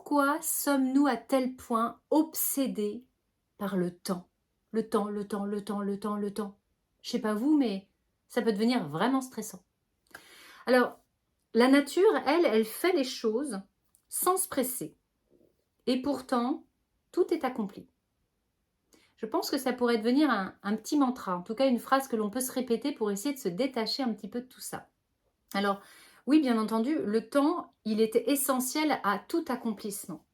Pourquoi sommes-nous à tel point obsédés par le temps? Le temps, le temps, le temps, le temps, le temps. Je sais pas vous, mais ça peut devenir vraiment stressant. Alors, la nature, elle fait les choses sans se presser. Et pourtant, tout est accompli. Je pense que ça pourrait devenir un petit mantra, en tout cas une phrase que l'on peut se répéter pour essayer de se détacher un petit peu de tout ça. Alors, oui, bien entendu, le temps, il était essentiel à tout accomplissement.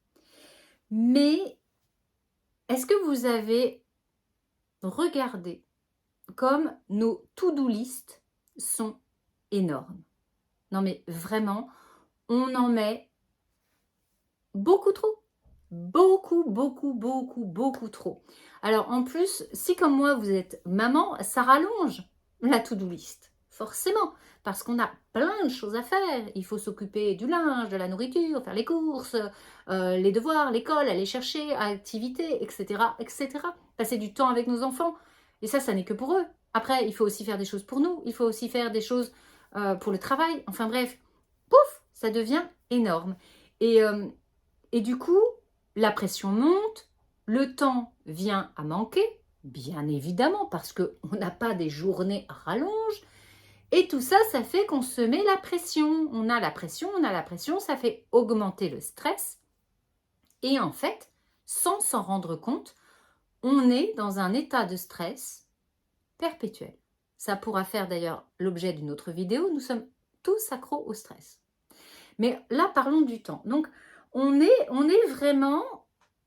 Mais est-ce que vous avez regardé comme nos to-do list sont énormes? Non mais vraiment, on en met beaucoup trop. Beaucoup, beaucoup, beaucoup, beaucoup trop. Alors en plus, si comme moi vous êtes maman, ça rallonge la to-do list. Forcément, parce qu'on a plein de choses à faire. Il faut s'occuper du linge, de la nourriture, faire les courses, les devoirs, l'école, aller chercher, activités, etc., etc. Passer du temps avec nos enfants. Et ça n'est que pour eux. Après, il faut aussi faire des choses pour nous. Il faut aussi faire des choses pour le travail. Enfin bref, pouf, ça devient énorme. Et, euh, et du coup, la pression monte, le temps vient à manquer, bien évidemment, parce qu'on n'a pas des journées à rallonge. Et tout ça, ça fait qu'on se met la pression. On a la pression, on a la pression, ça fait augmenter le stress. Et en fait, sans s'en rendre compte, on est dans un état de stress perpétuel. Ça pourra faire d'ailleurs l'objet d'une autre vidéo. Nous sommes tous accros au stress. Mais là, parlons du temps. Donc, on est vraiment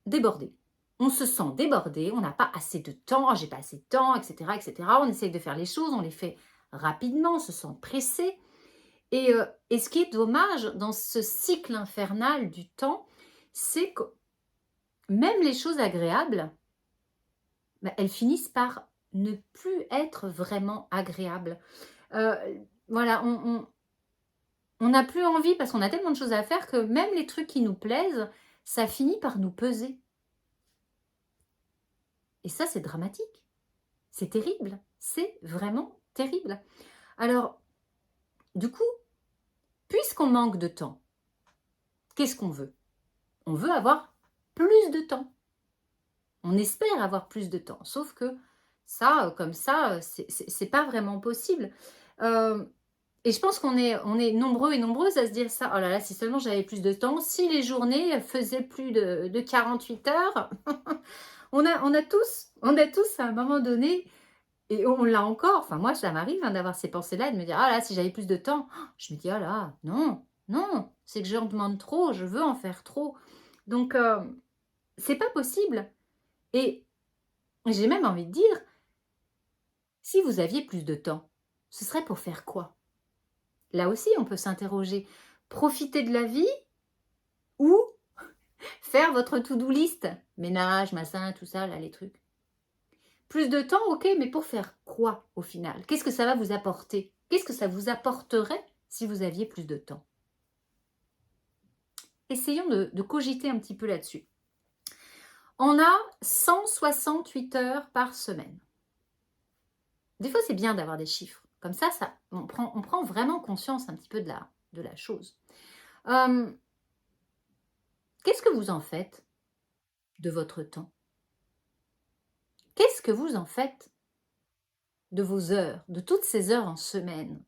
débordé. On se sent débordé, on n'a pas assez de temps, j'ai pas assez de temps, etc., etc. On essaye de faire les choses, on les fait rapidement, on se sent pressé. Et ce qui est dommage dans ce cycle infernal du temps, c'est que même les choses agréables, elles finissent par ne plus être vraiment agréables. Voilà, on n'a plus envie parce qu'on a tellement de choses à faire que même les trucs qui nous plaisent, ça finit par nous peser. Et ça, c'est dramatique. C'est terrible. C'est vraiment terrible. Alors, du coup, puisqu'on manque de temps, qu'est-ce qu'on veut? On veut avoir plus de temps. On espère avoir plus de temps. Sauf que ça, comme ça, c'est pas vraiment possible. Et je pense qu'on est nombreux et nombreuses à se dire ça. Oh là là, si seulement j'avais plus de temps, si les journées faisaient plus de 48 heures, on a tous à un moment donné, et on l'a encore, enfin moi ça m'arrive d'avoir ces pensées-là et de me dire, ah là, si j'avais plus de temps, je me dis, ah là, non, non, c'est que j'en demande trop, je veux en faire trop. Donc, c'est pas possible. Et j'ai même envie de dire, si vous aviez plus de temps, ce serait pour faire quoi? Là aussi, on peut s'interroger. Profiter de la vie ou faire votre to-do list? Ménage, machin, tout ça, là, les trucs. Plus de temps, ok, mais pour faire quoi au final? Qu'est-ce que ça va vous apporter? Qu'est-ce que ça vous apporterait si vous aviez plus de temps? Essayons de cogiter un petit peu là-dessus. On a 168 heures par semaine. Des fois, c'est bien d'avoir des chiffres. Comme ça, on prend vraiment conscience un petit peu de la chose. Qu'est-ce que vous en faites de votre temps? Qu'est-ce que vous en faites de vos heures, de toutes ces heures en semaine?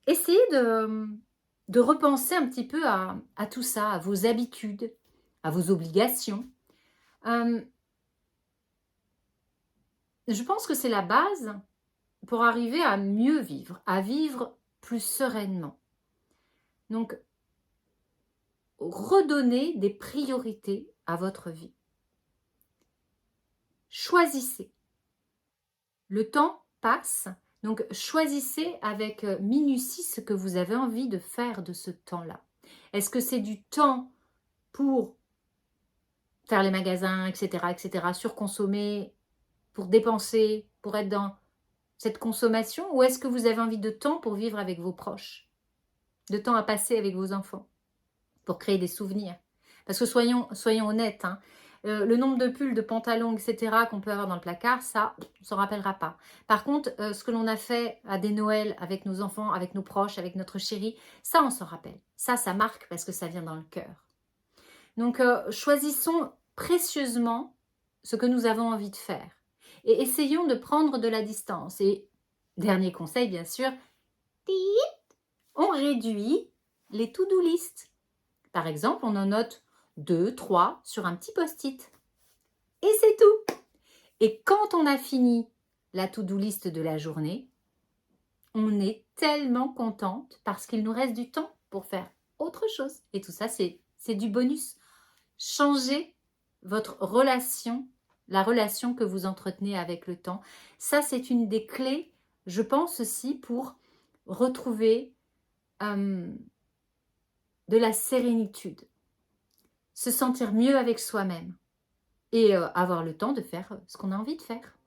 Essayez de repenser un petit peu à tout ça, à vos habitudes, à vos obligations. Je pense que c'est la base pour arriver à mieux vivre, à vivre plus sereinement. Donc, redonnez des priorités à votre vie. Choisissez. Le temps passe, donc choisissez avec minutie ce que vous avez envie de faire de ce temps-là. Est-ce que c'est du temps pour faire les magasins, etc., etc., surconsommer, pour dépenser, pour être dans cette consommation, ou est-ce que vous avez envie de temps pour vivre avec vos proches, de temps à passer avec vos enfants, pour créer des souvenirs? Parce que soyons honnêtes, hein, le nombre de pulls, de pantalons, etc. qu'on peut avoir dans le placard, ça, on ne s'en rappellera pas. Par contre, ce que l'on a fait à des Noëls avec nos enfants, avec nos proches, avec notre chéri, ça, on s'en rappelle. Ça marque parce que ça vient dans le cœur. Donc, choisissons précieusement ce que nous avons envie de faire et essayons de prendre de la distance. Et dernier conseil, bien sûr, on réduit les to-do list. Par exemple, on en note 2, 3 sur un petit post-it. Et c'est tout. Et quand on a fini la to-do list de la journée, on est tellement contente parce qu'il nous reste du temps pour faire autre chose. Et tout ça, c'est du bonus. Changez votre relation, la relation que vous entretenez avec le temps. Ça, c'est une des clés, je pense aussi, pour retrouver de la sérénitude, se sentir mieux avec soi-même et avoir le temps de faire ce qu'on a envie de faire.